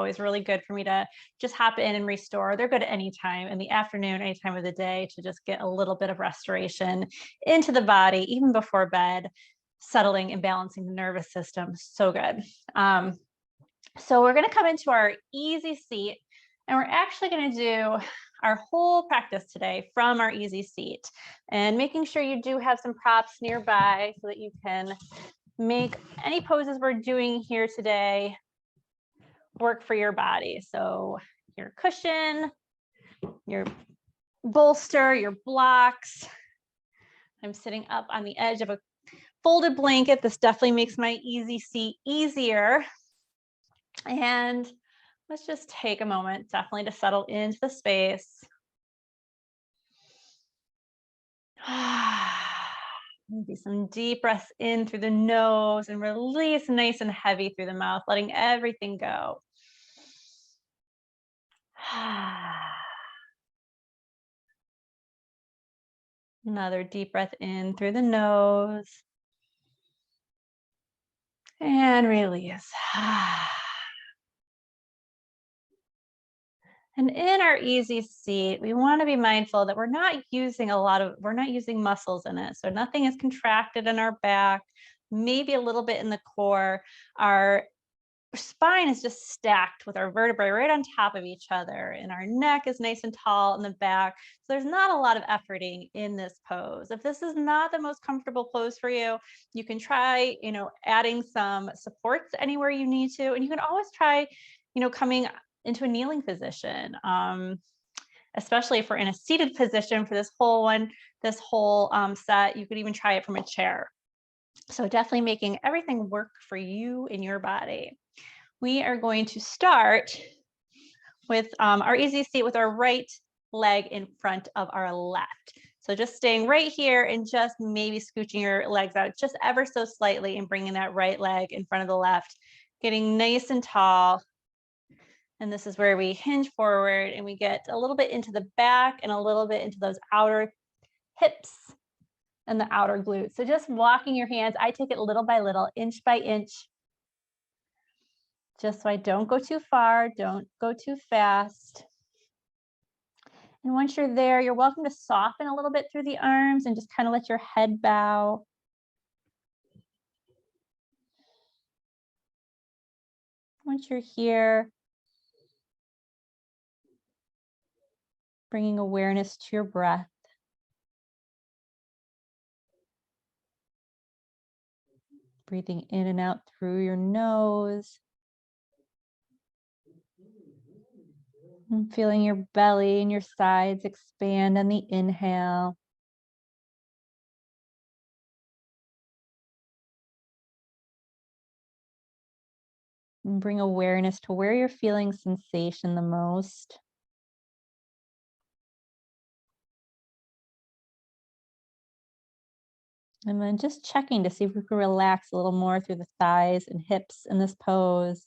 always really good for me to just hop in and restore. They're good at any time in the afternoon, any time of the day, to just get a little bit of restoration into the body, even before bed, settling and balancing the nervous system. So good. So we're going to come into our easy seat, and we're actually going to do our whole practice today from our easy seat, and making sure you do have some props nearby so that you can make any poses we're doing here today work for your body. So your cushion, your bolster, your blocks. I'm sitting up on the edge of a folded blanket. This definitely makes my easy seat easier. And let's just take a moment definitely to settle into the space. Maybe some deep breaths in through the nose and release nice and heavy through the mouth, letting everything go. Another deep breath in through the nose and release. And in our easy seat, we want to be mindful that we're not using muscles in it. So nothing is contracted in our back, maybe a little bit in the core. Our spine is just stacked with our vertebrae right on top of each other, and our neck is nice and tall in the back. So there's not a lot of efforting in this pose. If this is not the most comfortable pose for you, you can try, adding some supports anywhere you need to, and you can always try, coming into a kneeling position, especially if we're in a seated position for this whole set. You could even try it from a chair. So definitely making everything work for you in your body. We are going to start with our easy seat with our right leg in front of our left. So just staying right here and just maybe scooching your legs out just ever so slightly and bringing that right leg in front of the left, getting nice and tall. And this is where we hinge forward and we get a little bit into the back and a little bit into those outer hips and the outer glutes. So just walking your hands, I take it little by little, inch by inch, just so I don't go too far, don't go too fast. And once you're there, you're welcome to soften a little bit through the arms and just kind of let your head bow. Once you're here, bringing awareness to your breath. Breathing in and out through your nose. And feeling your belly and your sides expand on the inhale. And bring awareness to where you're feeling sensation the most. And then just checking to see if we can relax a little more through the thighs and hips in this pose.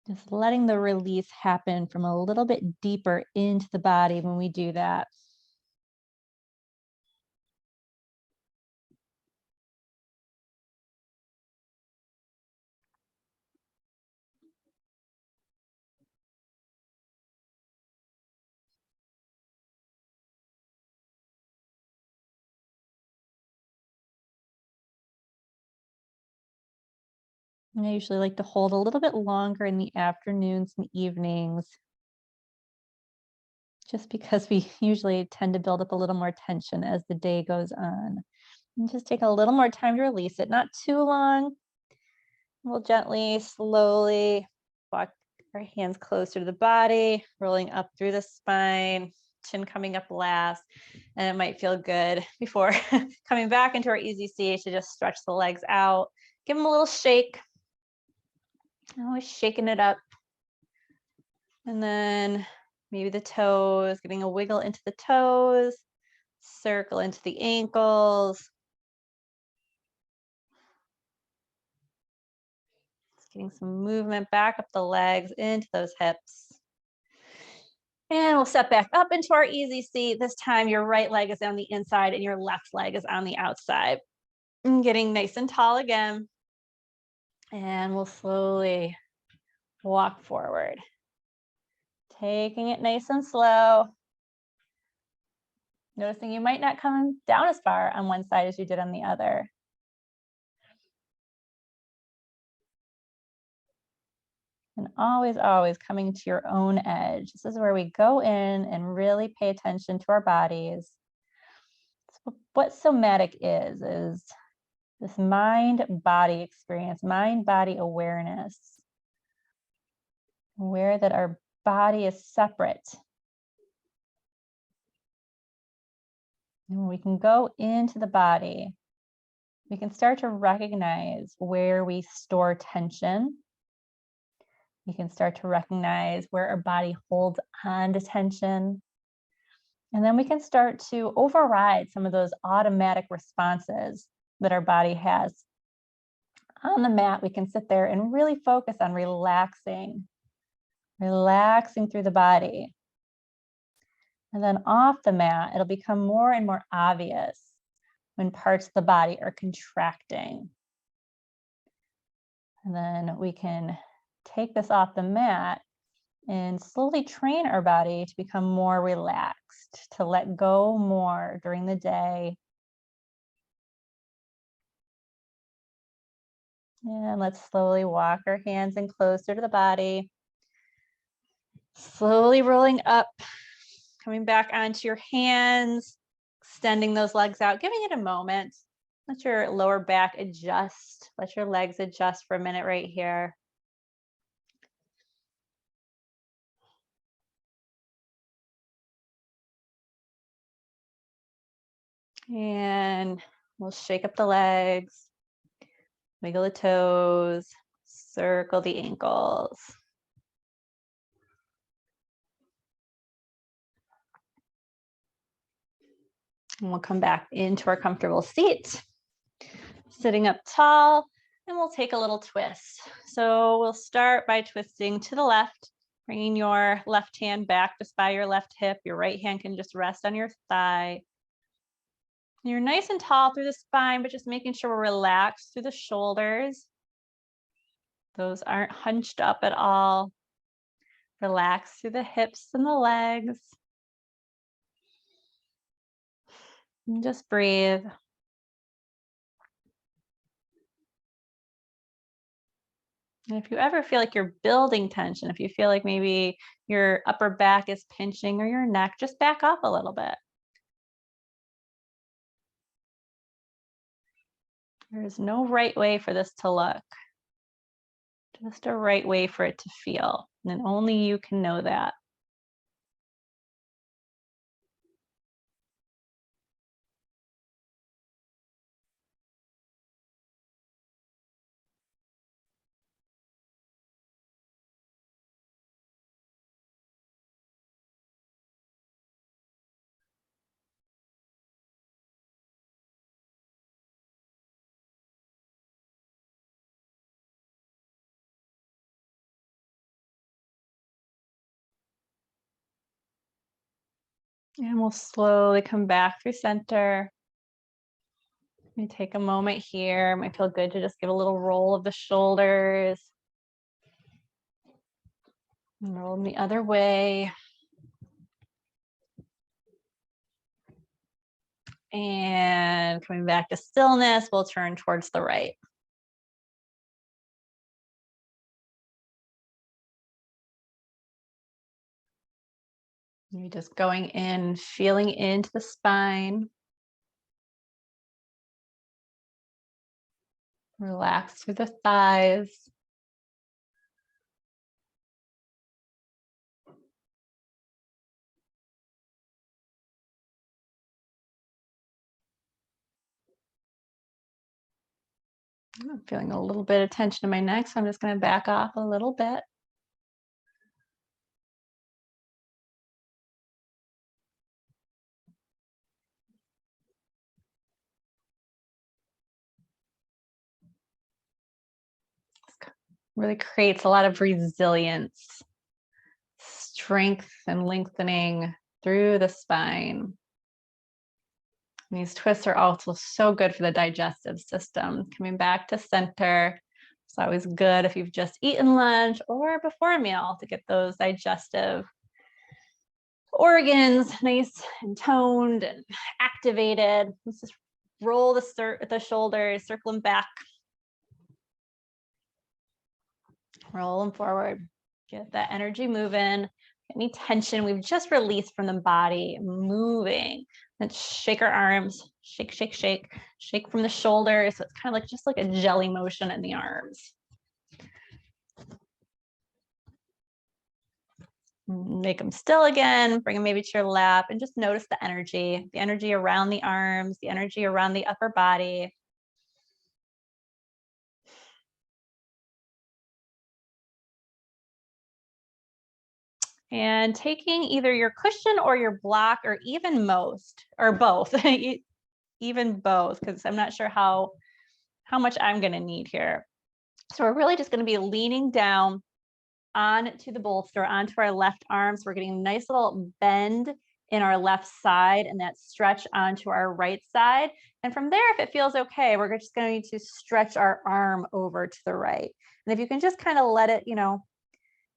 Just letting the release happen from a little bit deeper into the body when we do that. And I usually like to hold a little bit longer in the afternoons and evenings, just because we usually tend to build up a little more tension as the day goes on. And just take a little more time to release it, not too long. We'll gently, slowly walk our hands closer to the body, rolling up through the spine, chin coming up last. And it might feel good before coming back into our easy seat to just stretch the legs out, give them a little shake. Always shaking it up. And then maybe the toes, getting a wiggle into the toes, circle into the ankles. Just getting some movement back up the legs into those hips. And we'll step back up into our easy seat. This time your right leg is on the inside and your left leg is on the outside. And getting nice and tall again. And we'll slowly walk forward. Taking it nice and slow. Noticing you might not come down as far on one side as you did on the other. And always, always coming to your own edge. This is where we go in and really pay attention to our bodies. So what somatic is this mind-body experience, mind-body awareness. Aware that our body is separate. And when we can go into the body, we can start to recognize where we store tension. We can start to recognize where our body holds on to tension. And then we can start to override some of those automatic responses that our body has. On the mat, we can sit there and really focus on relaxing through the body. And then off the mat, it'll become more and more obvious when parts of the body are contracting. And then we can take this off the mat and slowly train our body to become more relaxed, to let go more during the day. And let's slowly walk our hands in closer to the body. Slowly rolling up, coming back onto your hands, extending those legs out, giving it a moment. Let your lower back adjust. Let your legs adjust for a minute right here. And we'll shake up the legs, wiggle the toes, circle the ankles. And we'll come back into our comfortable seat, sitting up tall, and we'll take a little twist. So we'll start by twisting to the left, bringing your left hand back just by your left hip. Your right hand can just rest on your thigh. You're nice and tall through the spine, but just making sure we're relaxed through the shoulders. Those aren't hunched up at all. Relax through the hips and the legs. And just breathe. And if you ever feel like you're building tension, if you feel like maybe your upper back is pinching or your neck, just back off a little bit. There's no right way for this to look. Just a right way for it to feel. And only you can know that. And we'll slowly come back through center. You take a moment here. It might feel good to just give a little roll of the shoulders. And roll them the other way. And coming back to stillness, we'll turn towards the right. You're just going in, feeling into the spine. Relax through the thighs. I'm feeling a little bit of tension in my neck, so I'm just going to back off a little bit. Really creates a lot of resilience, strength, and lengthening through the spine. And these twists are also so good for the digestive system. Coming back to center, It's always good if you've just eaten lunch or before a meal to get those digestive organs nice and toned and activated. Let's just roll the shoulders, circle them back. Roll them forward. Get that energy moving. Any tension we've just released from the body moving. Let's shake our arms. Shake, shake, shake. Shake from the shoulders. So it's kind of like just like a jelly motion in the arms. Make them still again. Bring them maybe to your lap and just notice the energy around the arms, the energy around the upper body. And taking either your cushion or your block or even most or both, even both, because I'm not sure how much I'm going to need here. So we're really just going to be leaning down onto the bolster, onto our left arm. So we're getting a nice little bend in our left side and that stretch onto our right side. And from there, if it feels okay, we're just going to stretch our arm over to the right. And if you can just kind of let it,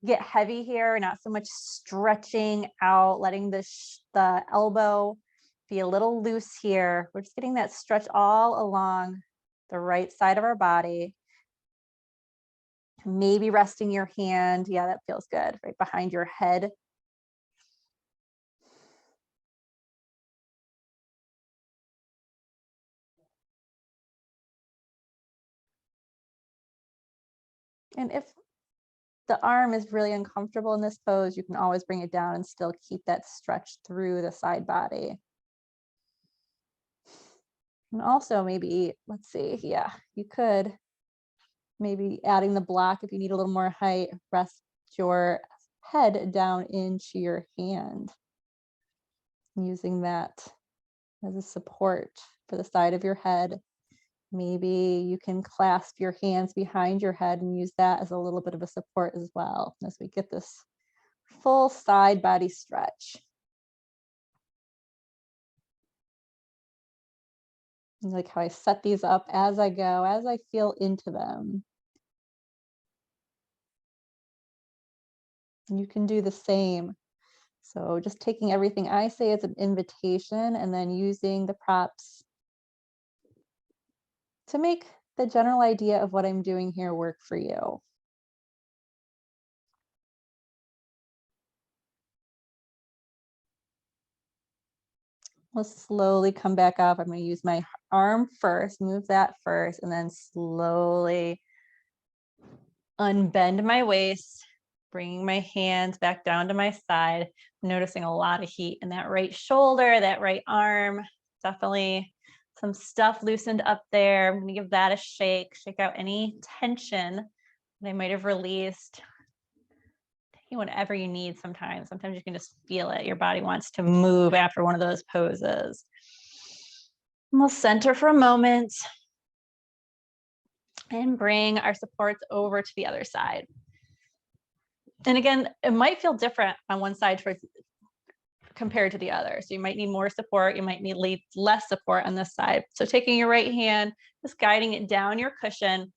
get heavy here, not so much stretching out, letting the elbow be a little loose here. We're just getting that stretch all along the right side of our body. Maybe resting your hand. Yeah, that feels good. Right behind your head. And if the arm is really uncomfortable in this pose, you can always bring it down and still keep that stretch through the side body. And also maybe, let's see, yeah, you could maybe adding the block if you need a little more height, rest your head down into your hand, using that as a support for the side of your head. Maybe you can clasp your hands behind your head and use that as a little bit of a support as well as we get this full side body stretch. I like how I set these up as I go, as I feel into them. And you can do the same. So just taking everything I say as an invitation and then using the props to make the general idea of what I'm doing here work for you. We'll slowly come back up. I'm going to use my arm first, move that first, and then slowly unbend my waist, bringing my hands back down to my side. I'm noticing a lot of heat in that right shoulder, that right arm. Definitely some stuff loosened up there. I'm going to give that a shake out any tension that I might have released. Taking whatever you need sometimes. Sometimes you can just feel it. Your body wants to move after one of those poses. And we'll center for a moment and bring our supports over to the other side. And again, it might feel different on one side compared to the other. So you might need more support. You might need less support on this side. So taking your right hand, just guiding it down your cushion,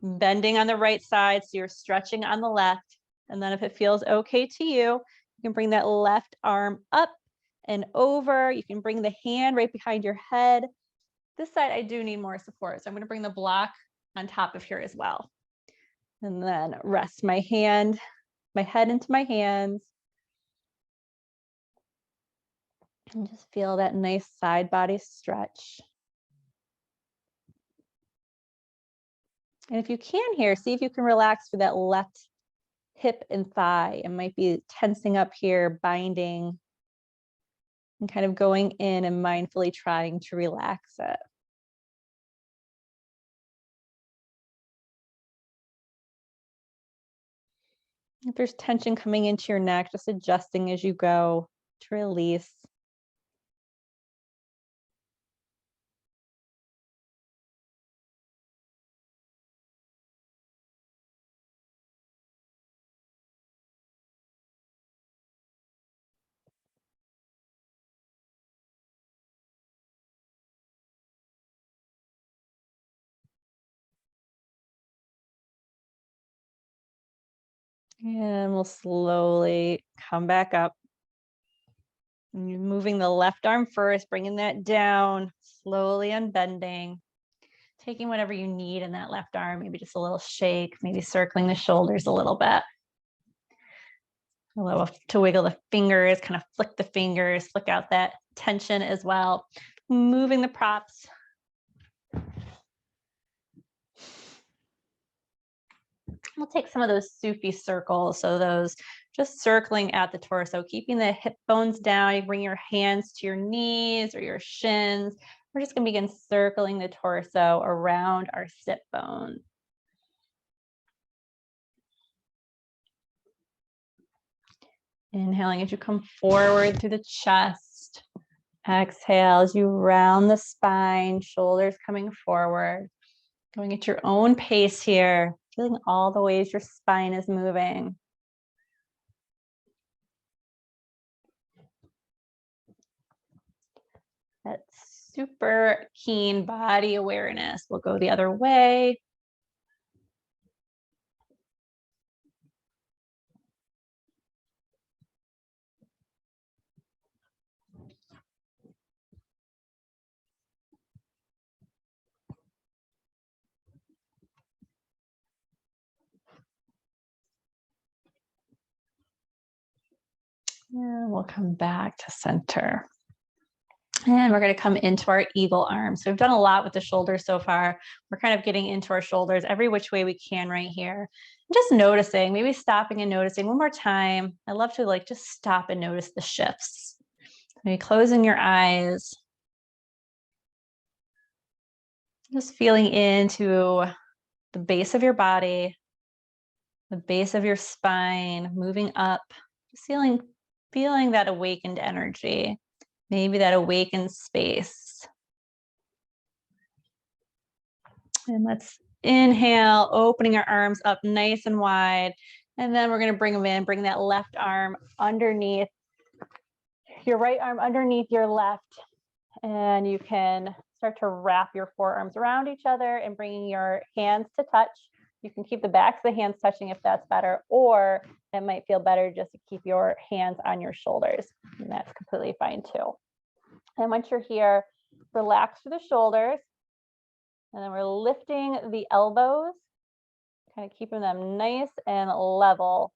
bending on the right side. So you're stretching on the left. And then if it feels okay to you, you can bring that left arm up and over. You can bring the hand right behind your head. This side, I do need more support. So I'm going to bring the block on top of here as well. And then rest my head into my hands. And just feel that nice side body stretch. And if you can here, see if you can relax through that left hip and thigh. It might be tensing up here, binding, and kind of going in and mindfully trying to relax it. If there's tension coming into your neck, just adjusting as you go to release. And we'll slowly come back up. And you're moving the left arm first, bringing that down, slowly unbending, taking whatever you need in that left arm, maybe just a little shake, maybe circling the shoulders a little bit. Allow to wiggle the fingers, kind of flick the fingers, flick out that tension as well. Moving the props. We'll take some of those Sufi circles. So those just circling at the torso, keeping the hip bones down. You bring your hands to your knees or your shins. We're just going to begin circling the torso around our sit bones. Inhaling as you come forward through the chest. Exhale as you round the spine, shoulders coming forward. Going at your own pace here, feeling all the ways your spine is moving. That super keen body awareness. We'll go the other way. And we'll come back to center. And we're going to come into our eagle arms. So we've done a lot with the shoulders so far. We're kind of getting into our shoulders every which way we can right here. Just noticing, maybe stopping and noticing one more time. I love to just stop and notice the shifts. Maybe closing your eyes. Just feeling into the base of your body, the base of your spine, moving up, just feeling that awakened energy, maybe that awakened space. And let's inhale, opening our arms up nice and wide. And then we're going to bring them in, bring that left arm underneath your right arm underneath your left. And you can start to wrap your forearms around each other and bringing your hands to touch. You can keep the backs of the hands touching if that's better, or it might feel better just to keep your hands on your shoulders. And that's completely fine too. And once you're here, relax through the shoulders. And then we're lifting the elbows, kind of keeping them nice and level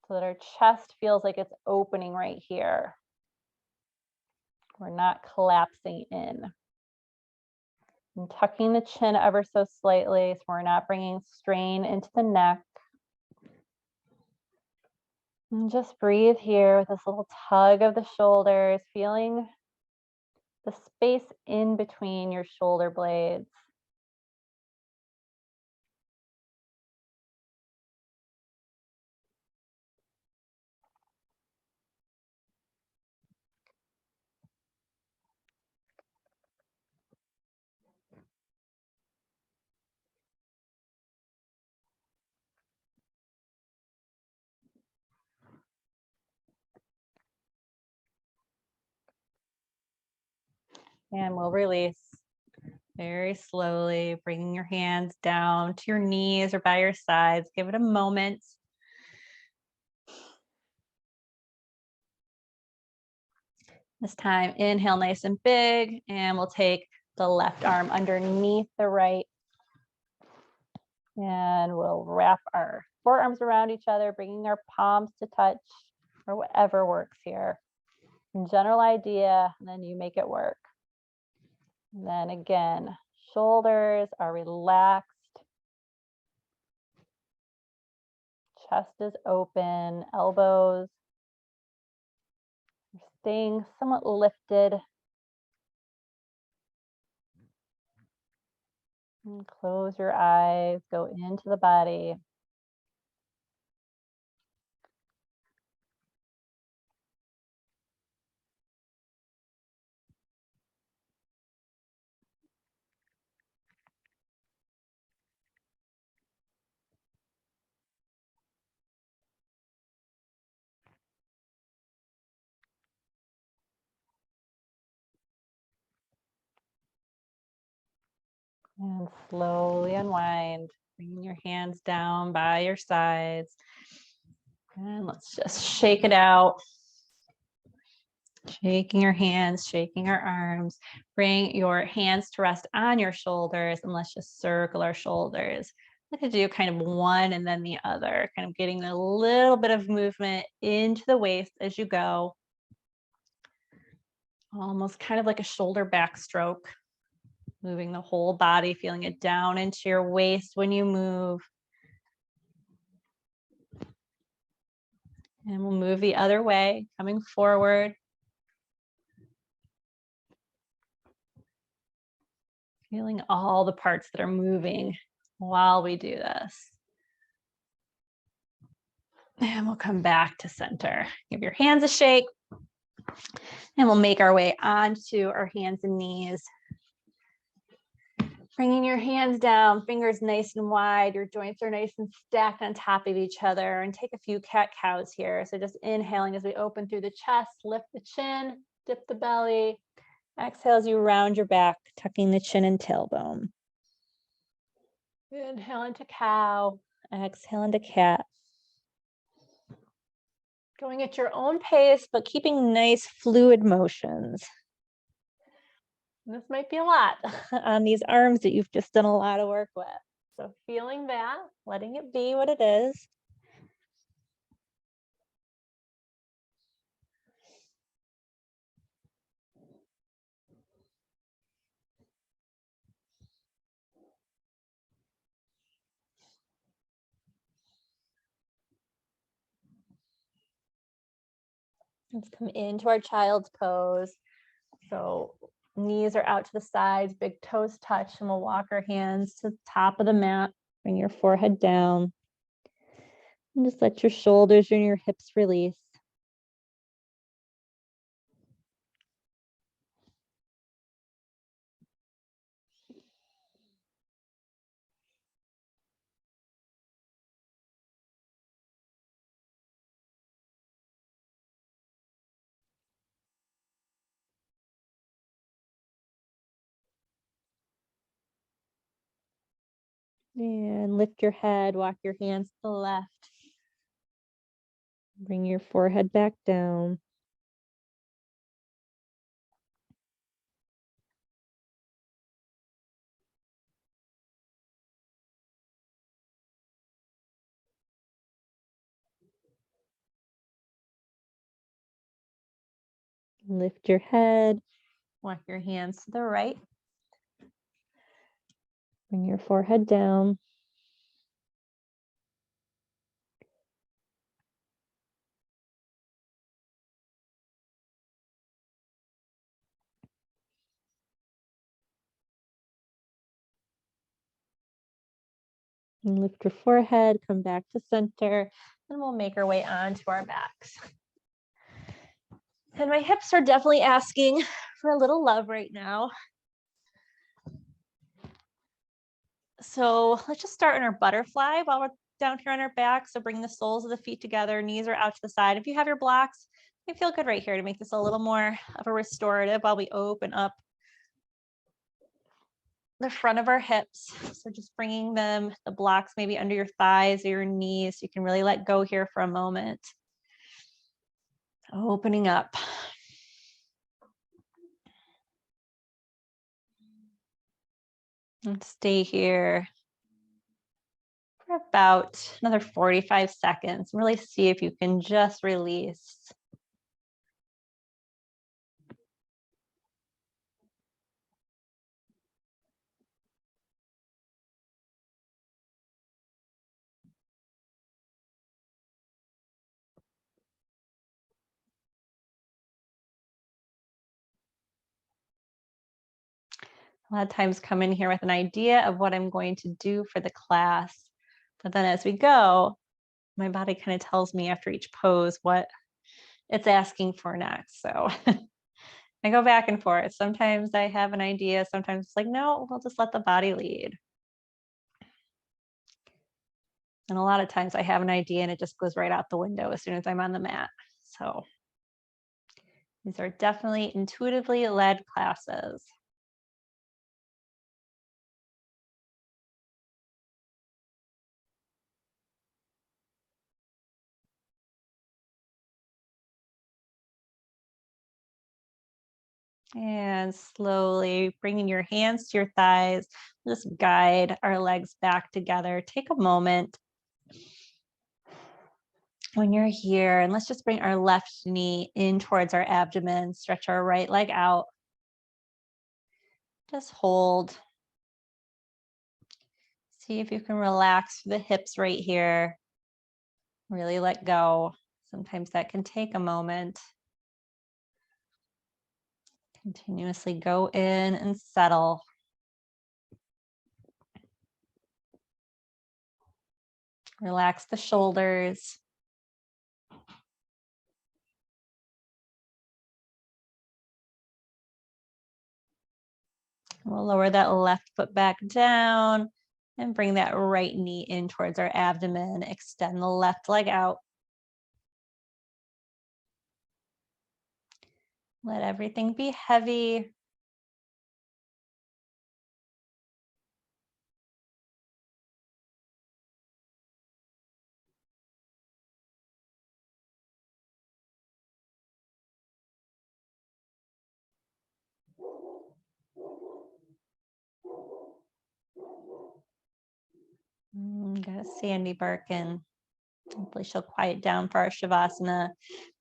so that our chest feels like it's opening right here. We're not collapsing in. And tucking the chin ever so slightly so we're not bringing strain into the neck. And just breathe here with this little tug of the shoulders, feeling the space in between your shoulder blades. And we'll release very slowly, bringing your hands down to your knees or by your sides. Give it a moment. This time, inhale nice and big, and we'll take the left arm underneath the right. And we'll wrap our forearms around each other, bringing our palms to touch, or whatever works here. General idea, and then you make it work. And then again, shoulders are relaxed. Chest is open, elbows are staying somewhat lifted. And close your eyes, go into the body. And slowly unwind. Bringing your hands down by your sides. And let's just shake it out. Shaking your hands, shaking our arms. Bring your hands to rest on your shoulders, and let's just circle our shoulders. I'm going to do kind of one and then the other, kind of getting a little bit of movement into the waist as you go. Almost kind of like a shoulder back stroke. Moving the whole body, feeling it down into your waist when you move. And we'll move the other way, coming forward. Feeling all the parts that are moving while we do this. And we'll come back to center. Give your hands a shake. And we'll make our way onto our hands and knees. Bringing your hands down, fingers nice and wide. Your joints are nice and stacked on top of each other. And take a few cat-cows here. So just inhaling as we open through the chest, lift the chin, dip the belly. Exhale as you round your back, tucking the chin and tailbone. Inhale into cow, exhale into cat. Going at your own pace, but keeping nice fluid motions. This might be a lot on these arms that you've just done a lot of work with. So feeling that, letting it be what it is. Let's come into our child's pose. So knees are out to the sides, big toes touch, and we'll walk our hands to the top of the mat. Bring your forehead down. And just let your shoulders and your hips release. And lift your head, walk your hands to the left. Bring your forehead back down. Lift your head, walk your hands to the right. Bring your forehead down. And lift your forehead, come back to center, and we'll make our way onto our backs. And my hips are definitely asking for a little love right now. So let's just start in our butterfly while we're down here on our back. So bring the soles of the feet together, knees are out to the side. If you have your blocks, you feel good right here to make this a little more of a restorative while we open up the front of our hips. So just bringing them, the blocks maybe under your thighs or your knees. You can really let go here for a moment. Opening up. And stay here for about another 45 seconds. Really see if you can just release. A lot of times come in here with an idea of what I'm going to do for the class. But then as we go, my body kind of tells me after each pose what it's asking for next. So I go back and forth. Sometimes I have an idea. Sometimes it's like, no, we'll just let the body lead. And a lot of times I have an idea and it just goes right out the window as soon as I'm on the mat. So these are definitely intuitively led classes. And slowly bringing your hands to your thighs, just guide our legs back together. Take a moment when you're here, and let's just bring our left knee in towards our abdomen, stretch our right leg out. Just hold. See if you can relax the hips right here. Really let go. Sometimes that can take a moment. Continuously go in and settle. Relax the shoulders. We'll lower that left foot back down and bring that right knee in towards our abdomen. Extend the left leg out. Let everything be heavy. Got a Sandy Birkin. Hopefully she'll quiet down for our Shavasana.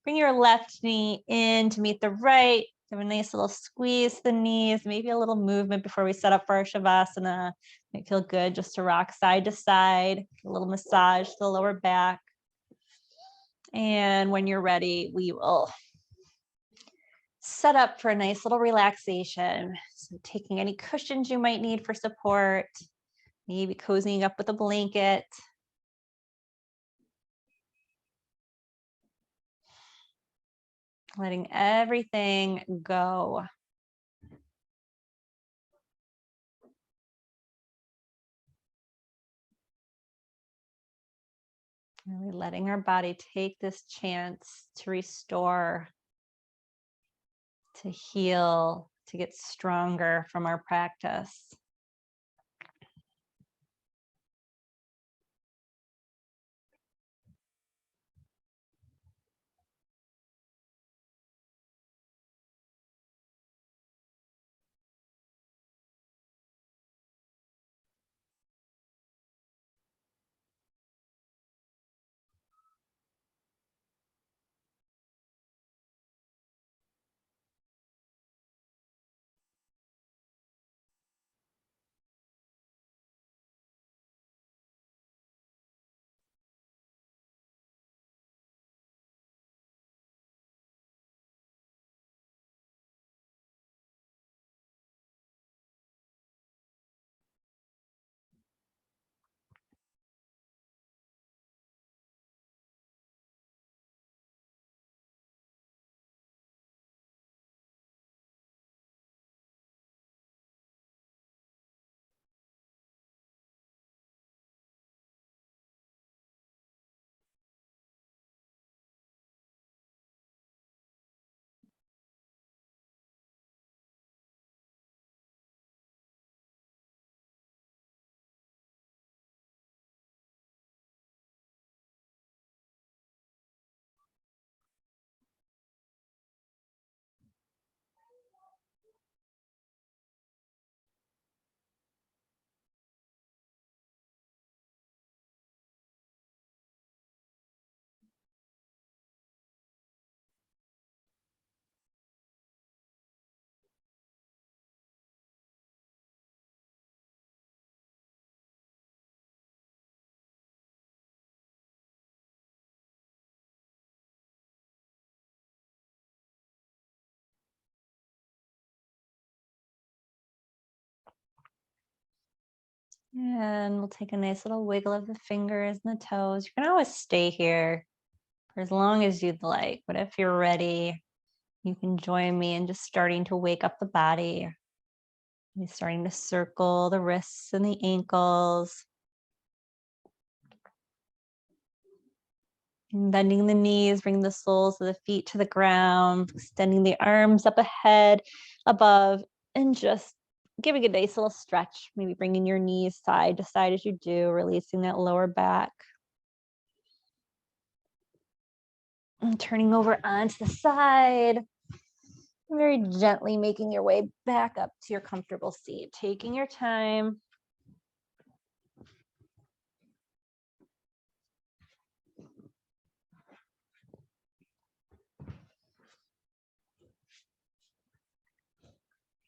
Bring your left knee in to meet the right. Give a nice little squeeze to the knees, maybe a little movement before we set up for our Shavasana. Might feel good just to rock side to side, a little massage to the lower back. And when you're ready, we will set up for a nice little relaxation. So taking any cushions you might need for support, maybe cozying up with a blanket. Letting everything go. Really letting our body take this chance to restore, to heal, to get stronger from our practice. And we'll take a nice little wiggle of the fingers and the toes. You can always stay here for as long as you'd like, but if you're ready, you can join me in just starting to wake up the body. You're starting to circle the wrists and the ankles. And bending the knees, bring the soles of the feet to the ground, extending the arms up ahead, above, and just giving a nice little stretch. Maybe bringing your knees side to side as you do, releasing that lower back. And turning over onto the side. Very gently making your way back up to your comfortable seat, taking your time.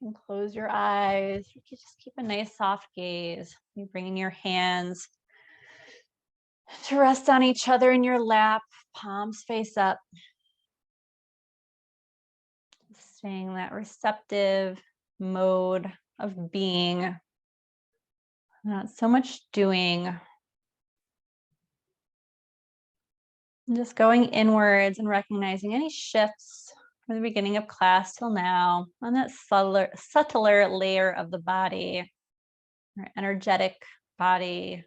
And close your eyes. You can just keep a nice soft gaze. You're bringing your hands to rest on each other in your lap, palms face up. Staying in that receptive mode of being, not so much doing. And just going inwards and recognizing any shifts from the beginning of class till now on that subtler layer of the body, our energetic body,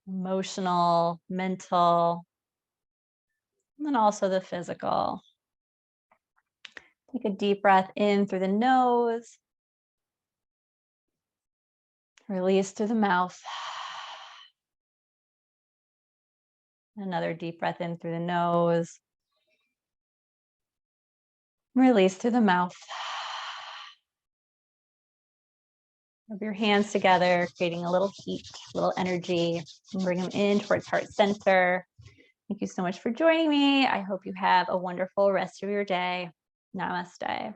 emotional, mental, and then also the physical. Take a deep breath in through the nose, release through the mouth. Another deep breath in through the nose, release through the mouth. Rub your hands together, creating a little heat, a little energy, and bring them in towards heart center. Thank you so much for joining me. I hope you have a wonderful rest of your day. Namaste.